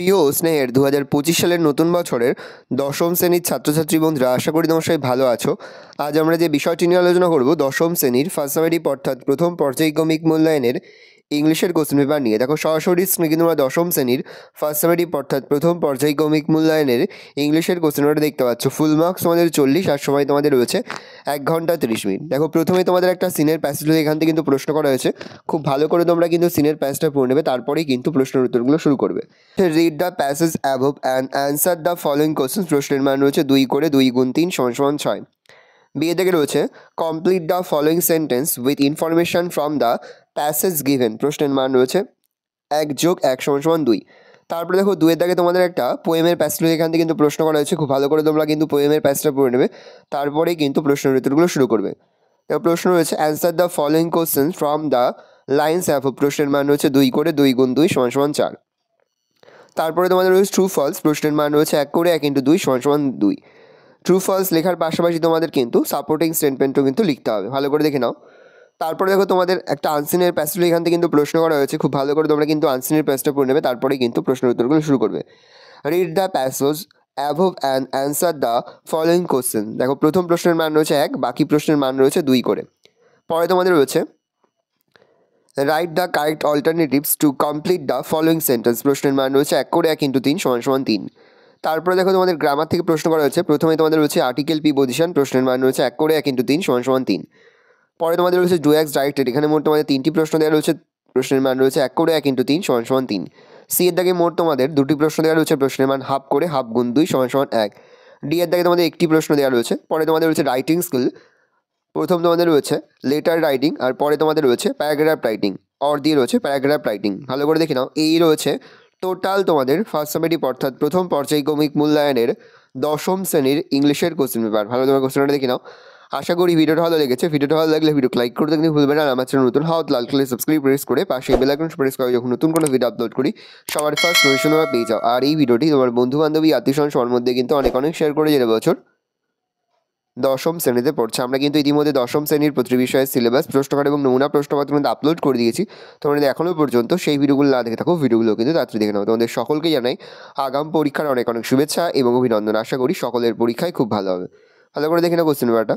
প্রিয় স্নেহের 2025 সালের নতুন বছরের দশম শ্রেণীর ছাত্রছাত্রী বন্ধুরা, আশা করি তোমরা সবাই ভালো আছো। আজ আমরা যে বিষয়টি নিয়ে আলোচনা করব দশম শ্রেণীর ফার্স্ট সামেটিভ অর্থাৎ প্রথম পর্যায়ক্রমিক মূল্যায়নের ইংলিশের কোশ্চেন পেপার নিয়ে। দেখো সরাসরি স্ক্রিনে কিন্তু আমরা দশম শ্রেণীর ফার্স্ট সামেটিভ অর্থাৎ প্রথম পর্যায়ক্রমিক মূল্যায়নের ইংলিশের কোশ্চেন পেপারটা দেখতে পাচ্ছ। ফুল মার্কস তোমাদের 40 আর সময় তোমাদের রয়েছে 1 ঘন্টা 30 মিনিট। দেখো প্রথমে তোমাদের একটা সিনের প্যাসেজ এখান থেকে কিন্তু প্রশ্ন করা হয়েছে, খুব ভালো করে তোমরা কিন্তু সিনের প্যাসেজটা পড়ে নেবে, তারপরেই কিন্তু প্রশ্নের উত্তরগুলো শুরু করবে। Read the passage above and answer the following question. প্রশ্নের মান রয়েছে 2 করে 2 গুণ 3 = 6। বিয়ে থেকে রয়েছে complete the following sentence with information from the passage given. প্রশ্নের মান রয়েছে 1 + 1 = 2। তারপরে দেখো 2 এর দাগে তোমাদের একটা পোয়েমের প্যাসেজ এখান থেকে কিন্তু প্রশ্ন করা হয়েছে, খুব ভালো করে তোমরা কিন্তু পোয়েমের প্যাসেজটা পড়ে নেবে, তারপরেই কিন্তু প্রশ্নের উত্তরগুলো শুরু করবে। দেখো প্রশ্ন রয়েছে answer the following question from the lines above. প্রশ্নের মান রয়েছে 2 করে 2 গুণ 2 = 4। তারপরে তোমাদের রয়েছে ট্রু ফলস। প্রশ্নের মান রয়েছে 1 করে 1 × 2 = 2। ট্রু ফলস লেখার পাশাপাশি তোমাদের কিন্তু সাপোর্টিং স্টেটমেন্টও কিন্তু লিখতে হবে, ভালো করে দেখে নাও। তারপরে দেখো তোমাদের একটা আনসিনের প্যাসেজ এখান থেকে কিন্তু প্রশ্ন করা হয়েছে, খুব ভালো করে তোমরা কিন্তু আনসিনের প্যাসেজটা পড়ে নেবে, তারপরে কিন্তু প্রশ্নের উত্তরগুলো শুরু করবে। Read the passage above and answer the following question. দেখো প্রথম প্রশ্নের মান রয়েছে 1, বাকি প্রশ্নের মান রয়েছে 2 করে। পরে তোমাদের রয়েছে write the correct alternatives to complete the following sentence. প্রশ্নের মান রয়েছে 1 করে 1 × 3 = 3। তারপরে দেখো তোমাদের গ্রামার থেকে প্রশ্ন করা হয়েছে, প্রথমে তোমাদের রয়েছে আর্টিকেল প্রিপোজিশন। প্রশ্নের মান রয়েছে 1 করে 1 × 3 = 3। পরে তোমাদের রয়েছে ডু অ্যাজ ডাইরেক্টেড, এখানে মোট তোমাদের 3টি প্রশ্ন দেওয়া রয়েছে, প্রশ্নের মান রয়েছে 1 করে 1 × 3 = 3। সি এর দাগে মোট তোমাদের 2টি প্রশ্ন দেওয়া রয়েছে, প্রশ্নের মান হাফ করে হাফ গুণ 2 = 1। ডি এর দাগে তোমাদের একটি প্রশ্ন দেওয়া রয়েছে। পরে তোমাদের রয়েছে রাইটিং স্কিল, প্রথম তোমাদের রয়েছে লেটার রাইটিং, আর পরে তোমাদের রয়েছে প্যারাগ্রাফ রাইটিং, অর দিয়ে রয়েছে প্যারাগ্রাফ রাইটিং। ভালো করে দেখে নাও, এই রয়েছে টোটাল তোমাদের ফার্স্ট সামেটিভ অর্থাৎ প্রথম পর্যায়ক্রমিক মূল্যায়নের দশম শ্রেণীর ইংলিশের কোশ্চেন পেপার। ভালো তোমার কোশ্চেনটা দেখে নাও। আশা করি ভিডিওটা ভালো লেগেছে। ভিডিওটা ভালো লাগলে ভিডিও লাইক করতে কিন্তু ভুলবে না। আমার চ্যানেল নতুন হওয়া লাল কালার সাবস্ক্রাইব প্রেস করে পাশে বেল আইকন প্রেস করে যখন নতুন কোনো ভিডিও আপলোড করি সবার ফার্স্ট নোটিফিকেশন তোমরা পেয়ে যাও। আর এই ভিডিওটি তোমার বন্ধু বান্ধবী আত্মীয়স্বজন সবার মধ্যে কিন্তু অনেক শেয়ার করে যেতে বছর দশম শ্রেণীতে পড়ছে। আমরা কিন্তু ইতিমধ্যে দশম শ্রেণীর প্রতি বিষয়ের সিলেবাস, প্রশ্নকার এবং নমুনা প্রশ্নপত্র কিন্তু আপলোড করে দিয়েছি। তোমরা যদি এখনও পর্যন্ত সেই ভিডিওগুলো না দেখে থাকো, ভিডিওগুলো কিন্তু তাড়াতাড়ি দেখে নাও। তোমাদের সকলকে জানাই আগাম পরীক্ষার অনেক শুভেচ্ছা এবং অভিনন্দন। আশা করি সকলের পরীক্ষায় খুব ভালো হবে। ভালো করে দেখে নাও কোশ্চেন পেপারটা।